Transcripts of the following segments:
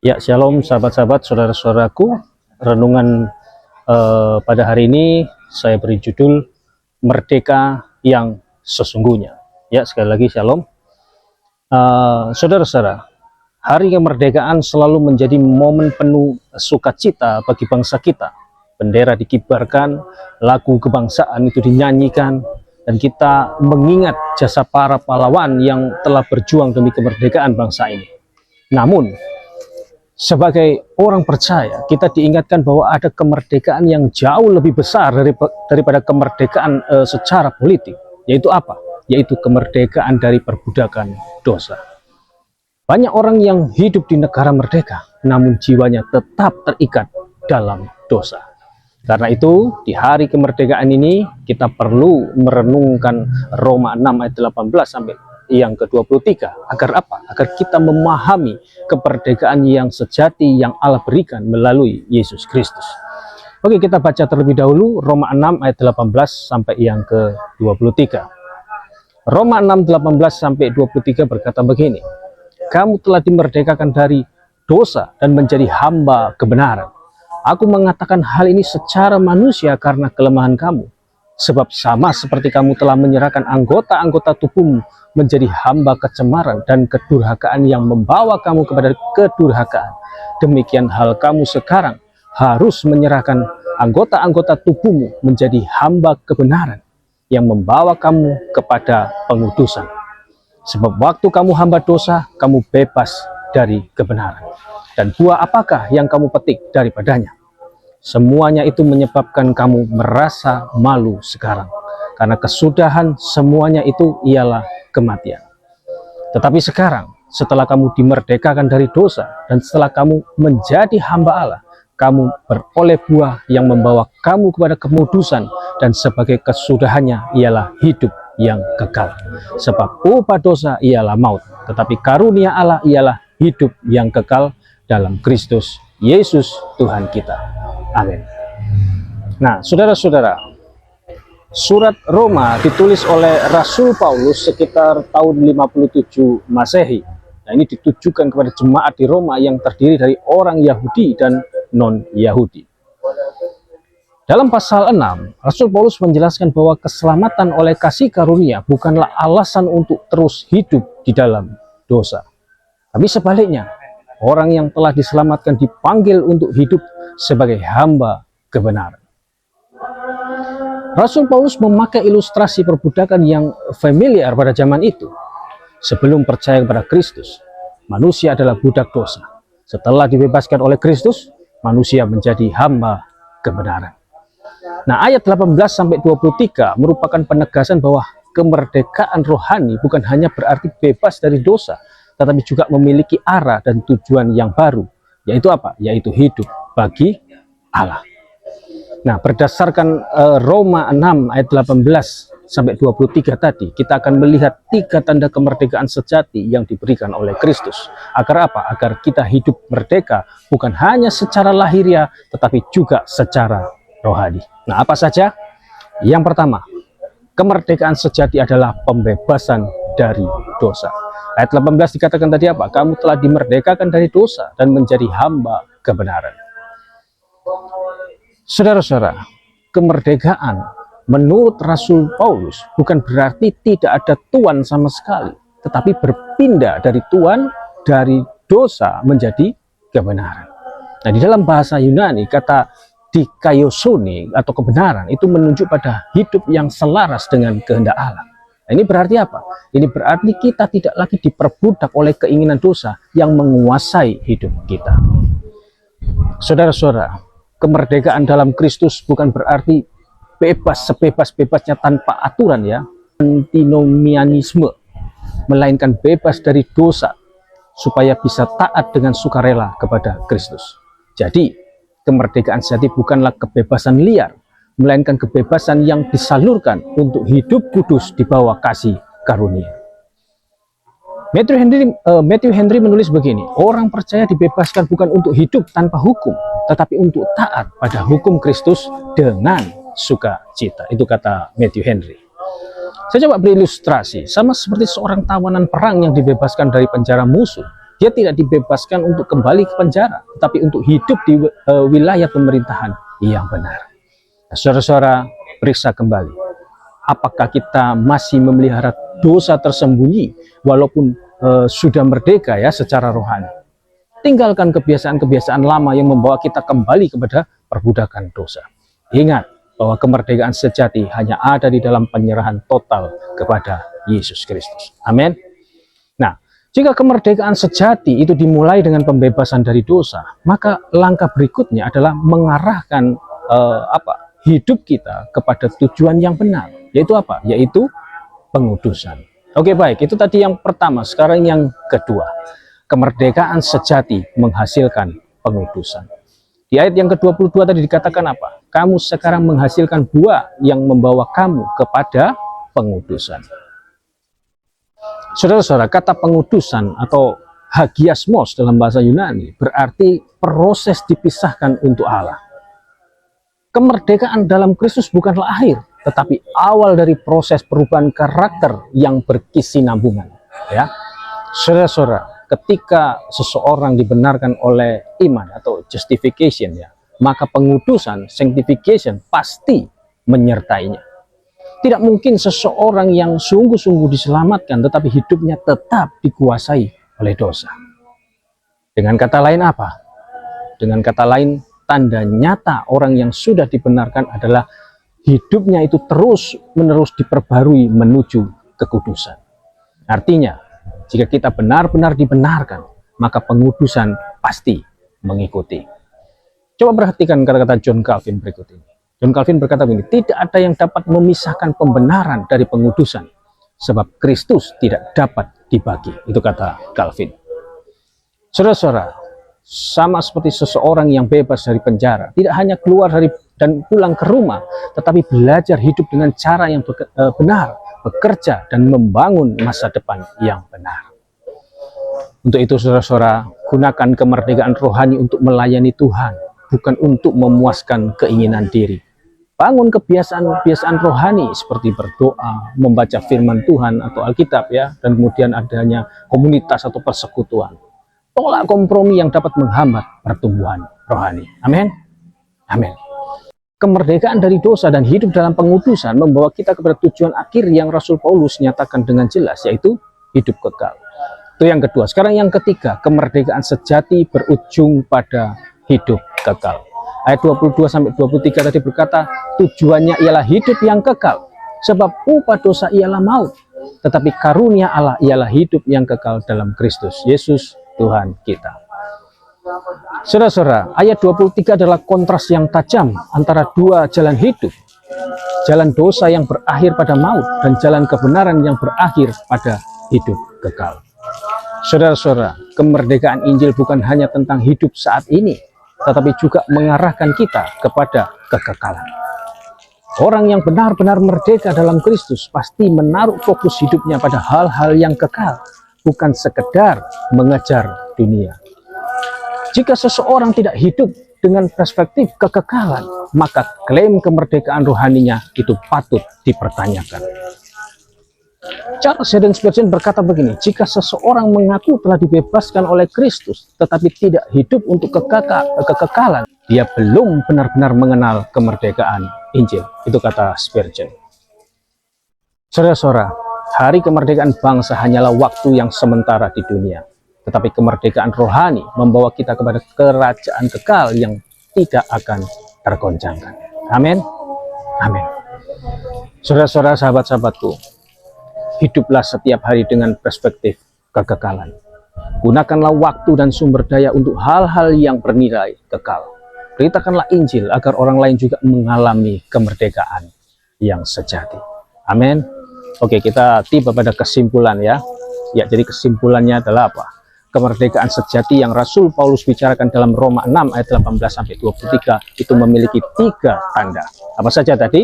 Ya, shalom sahabat-sahabat, saudara-saudaraku. Renungan pada hari ini saya beri judul Merdeka yang Sesungguhnya. Ya, sekali lagi shalom. Saudara-saudara, hari kemerdekaan selalu menjadi momen penuh sukacita bagi bangsa kita. Bendera dikibarkan, lagu kebangsaan itu dinyanyikan, dan kita mengingat jasa para pahlawan yang telah berjuang demi kemerdekaan bangsa ini. Namun, sebagai orang percaya, kita diingatkan bahwa ada kemerdekaan yang jauh lebih besar daripada kemerdekaan secara politik. Yaitu apa? Yaitu kemerdekaan dari perbudakan dosa. Banyak orang yang hidup di negara merdeka, namun jiwanya tetap terikat dalam dosa. Karena itu, di hari kemerdekaan ini, kita perlu merenungkan Roma 6 ayat 18 sampai yang ke-23. Agar apa? Agar kita memahami kemerdekaan yang sejati yang Allah berikan melalui Yesus Kristus. Oke, kita baca terlebih dahulu Roma 6 ayat 18 sampai yang ke-23. Roma 6 18 sampai 23 berkata begini: kamu telah dimerdekakan dari dosa dan menjadi hamba kebenaran. Aku mengatakan hal ini secara manusia karena kelemahan kamu. Sebab sama seperti kamu telah menyerahkan anggota-anggota tubuhmu menjadi hamba kecemaran dan kedurhakaan yang membawa kamu kepada kedurhakaan, demikian hal kamu sekarang harus menyerahkan anggota-anggota tubuhmu menjadi hamba kebenaran yang membawa kamu kepada pengudusan. Sebab waktu kamu hamba dosa, kamu bebas dari kebenaran. Dan buah apakah yang kamu petik daripadanya? Semuanya itu menyebabkan kamu merasa malu sekarang, karena kesudahan semuanya itu ialah kematian. Tetapi sekarang, setelah kamu dimerdekakan dari dosa dan setelah kamu menjadi hamba Allah, kamu beroleh buah yang membawa kamu kepada kemudusan, dan sebagai kesudahannya ialah hidup yang kekal. Sebab upah dosa ialah maut, tetapi karunia Allah ialah hidup yang kekal dalam Kristus Yesus Tuhan kita. Amin. Nah, saudara-saudara, surat Roma ditulis oleh Rasul Paulus sekitar tahun 57 Masehi. Nah, ini ditujukan kepada jemaat di Roma yang terdiri dari orang Yahudi dan non-Yahudi. Dalam pasal 6, Rasul Paulus menjelaskan bahwa keselamatan oleh kasih karunia bukanlah alasan untuk terus hidup di dalam dosa. Tapi sebaliknya, orang yang telah diselamatkan dipanggil untuk hidup sebagai hamba kebenaran. Rasul Paulus memakai ilustrasi perbudakan yang familiar pada zaman itu. Sebelum percaya kepada Kristus, manusia adalah budak dosa. Setelah dibebaskan oleh Kristus, manusia menjadi hamba kebenaran. Nah, ayat 18-23 merupakan penegasan bahwa kemerdekaan rohani bukan hanya berarti bebas dari dosa, tetapi juga memiliki arah dan tujuan yang baru. Yaitu apa? Yaitu hidup bagi Allah. Nah, berdasarkan Roma 6 ayat 18-23 tadi, kita akan melihat 3 tanda kemerdekaan sejati yang diberikan oleh Kristus. Agar apa? Agar kita hidup merdeka bukan hanya secara lahiriah, tetapi juga secara rohani. Nah, apa saja? Yang pertama, kemerdekaan sejati adalah pembebasan dari dosa. Ayat 18 dikatakan tadi apa? Kamu telah dimerdekakan dari dosa dan menjadi hamba kebenaran. Saudara-saudara, kemerdekaan menurut Rasul Paulus bukan berarti tidak ada Tuhan sama sekali, tetapi berpindah dari Tuhan, dari dosa menjadi kebenaran. Nah, di dalam bahasa Yunani, kata dikaiosune atau kebenaran itu menunjuk pada hidup yang selaras dengan kehendak Allah. Nah, ini berarti apa? Ini berarti kita tidak lagi diperbudak oleh keinginan dosa yang menguasai hidup kita. Saudara-saudara, kemerdekaan dalam Kristus bukan berarti bebas sebebas-bebasnya tanpa aturan ya, antinomianisme, melainkan bebas dari dosa supaya bisa taat dengan sukarela kepada Kristus. Jadi, kemerdekaan sejati bukanlah kebebasan liar, melainkan kebebasan yang disalurkan untuk hidup kudus di bawah kasih karunia. Matthew Henry menulis begini: orang percaya dibebaskan bukan untuk hidup tanpa hukum, tetapi untuk taat pada hukum Kristus dengan sukacita. Itu kata Matthew Henry. Saya coba berilustrasi, sama seperti seorang tawanan perang yang dibebaskan dari penjara musuh. Dia tidak dibebaskan untuk kembali ke penjara, tetapi untuk hidup di wilayah pemerintahan yang benar. Nah, saudara-saudara, periksa kembali. Apakah kita masih memelihara dosa tersembunyi walaupun sudah merdeka ya secara rohani? Tinggalkan kebiasaan-kebiasaan lama yang membawa kita kembali kepada perbudakan dosa. Ingat bahwa kemerdekaan sejati hanya ada di dalam penyerahan total kepada Yesus Kristus. Amin. Nah, jika kemerdekaan sejati itu dimulai dengan pembebasan dari dosa, maka langkah berikutnya adalah mengarahkan hidup kita kepada tujuan yang benar, yaitu apa? Yaitu pengudusan. Oke, baik, itu tadi yang pertama. Sekarang yang kedua, kemerdekaan sejati menghasilkan pengudusan. Di ayat yang ke-22 tadi dikatakan apa? Kamu sekarang menghasilkan buah yang membawa kamu kepada pengudusan. Saudara-saudara, kata pengudusan atau hagiasmos dalam bahasa Yunani berarti proses dipisahkan untuk Allah. Kemerdekaan dalam Kristus bukanlah akhir, tetapi awal dari proses perubahan karakter yang berkesinambungan. Ya, saudara-saudara, ketika seseorang dibenarkan oleh iman atau justification ya, maka pengudusan, sanctification pasti menyertainya. Tidak mungkin seseorang yang sungguh-sungguh diselamatkan tetapi hidupnya tetap dikuasai oleh dosa. Dengan kata lain apa? Dengan kata lain, tanda nyata orang yang sudah dibenarkan adalah hidupnya itu terus-menerus diperbarui menuju kekudusan. Artinya, jika kita benar-benar dibenarkan, maka pengudusan pasti mengikuti. Coba perhatikan kata-kata John Calvin berikut ini. John Calvin berkata begini, tidak ada yang dapat memisahkan pembenaran dari pengudusan, sebab Kristus tidak dapat dibagi. Itu kata Calvin. Saudara-saudara, sama seperti seseorang yang bebas dari penjara, tidak hanya keluar dari dan pulang ke rumah, tetapi belajar hidup dengan cara yang benar, bekerja dan membangun masa depan yang benar. Untuk itu saudara-saudara, gunakan kemerdekaan rohani untuk melayani Tuhan, bukan untuk memuaskan keinginan diri. Bangun kebiasaan-kebiasaan rohani seperti berdoa, membaca firman Tuhan atau Alkitab ya, dan kemudian adanya komunitas atau persekutuan. Tolak kompromi yang dapat menghambat pertumbuhan rohani. Amin. Amin. Kemerdekaan dari dosa dan hidup dalam pengudusan membawa kita kepada tujuan akhir yang Rasul Paulus nyatakan dengan jelas, yaitu hidup kekal. Itu yang kedua. Sekarang yang ketiga, kemerdekaan sejati berujung pada hidup kekal. Ayat 22-23 tadi berkata, tujuannya ialah hidup yang kekal, sebab upah dosa ialah maut, tetapi karunia Allah ialah hidup yang kekal dalam Kristus Yesus Tuhan kita. Saudara-saudara, ayat 23 adalah kontras yang tajam antara dua jalan hidup. Jalan dosa yang berakhir pada maut dan jalan kebenaran yang berakhir pada hidup kekal. Saudara-saudara, kemerdekaan Injil bukan hanya tentang hidup saat ini, tetapi juga mengarahkan kita kepada kekekalan. Orang yang benar-benar merdeka dalam Kristus pasti menaruh fokus hidupnya pada hal-hal yang kekal, bukan sekedar mengejar dunia. Jika seseorang tidak hidup dengan perspektif kekekalan, maka klaim kemerdekaan rohaninya itu patut dipertanyakan. Charles Haddon Spurgeon berkata begini, jika seseorang mengaku telah dibebaskan oleh Kristus, tetapi tidak hidup untuk kekekalan, dia belum benar-benar mengenal kemerdekaan Injil. Itu kata Spurgeon. Saudara-saudara, hari kemerdekaan bangsa hanyalah waktu yang sementara di dunia. Tetapi kemerdekaan rohani membawa kita kepada kerajaan kekal yang tidak akan tergoncangkan. Amin. Amin. Saudara-saudara, sahabat-sahabatku, hiduplah setiap hari dengan perspektif kekekalan. Gunakanlah waktu dan sumber daya untuk hal-hal yang bernilai kekal. Beritakanlah Injil agar orang lain juga mengalami kemerdekaan yang sejati. Amin. Oke, kita tiba pada kesimpulan ya. Ya, jadi kesimpulannya adalah apa? Kemerdekaan sejati yang Rasul Paulus bicarakan dalam Roma 6 ayat 18-23 itu memiliki 3 tanda. Apa saja tadi?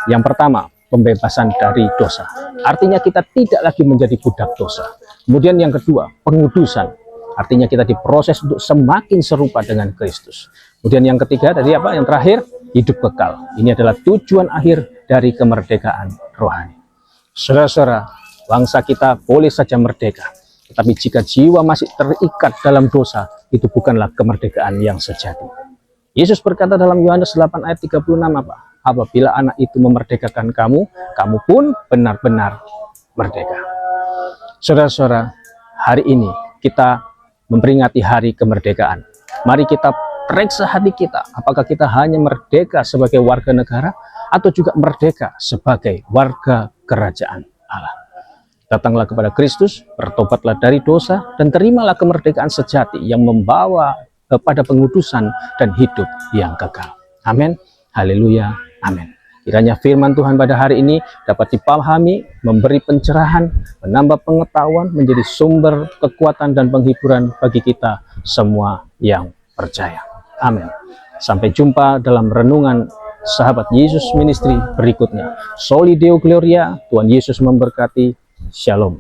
Yang pertama, pembebasan dari dosa. Artinya kita tidak lagi menjadi budak dosa. Kemudian yang kedua, pengudusan. Artinya kita diproses untuk semakin serupa dengan Kristus. Kemudian yang ketiga tadi apa? Yang terakhir, hidup kekal. Ini adalah tujuan akhir dari kemerdekaan rohani. Saudara-saudara, bangsa kita boleh saja merdeka, Tetapi jika jiwa masih terikat dalam dosa, itu bukanlah kemerdekaan yang sejati. Yesus berkata dalam Yohanes 8 ayat 36 apa? Apabila anak itu memerdekakan kamu, kamu pun benar-benar merdeka. Saudara-saudara, hari ini kita memperingati hari kemerdekaan. Mari kita periksa hati kita, apakah kita hanya merdeka sebagai warga negara atau juga merdeka sebagai warga kerajaan Allah. Datanglah kepada Kristus, bertobatlah dari dosa, dan terimalah kemerdekaan sejati yang membawa kepada pengudusan dan hidup yang kekal. Amin. Haleluya. Amin. Kiranya firman Tuhan pada hari ini dapat dipahami, memberi pencerahan, menambah pengetahuan, menjadi sumber kekuatan dan penghiburan bagi kita semua yang percaya. Amin. Sampai jumpa dalam renungan Sahabat Yesus Ministry berikutnya. Soli Deo Gloria. Tuhan Yesus memberkati. Shalom.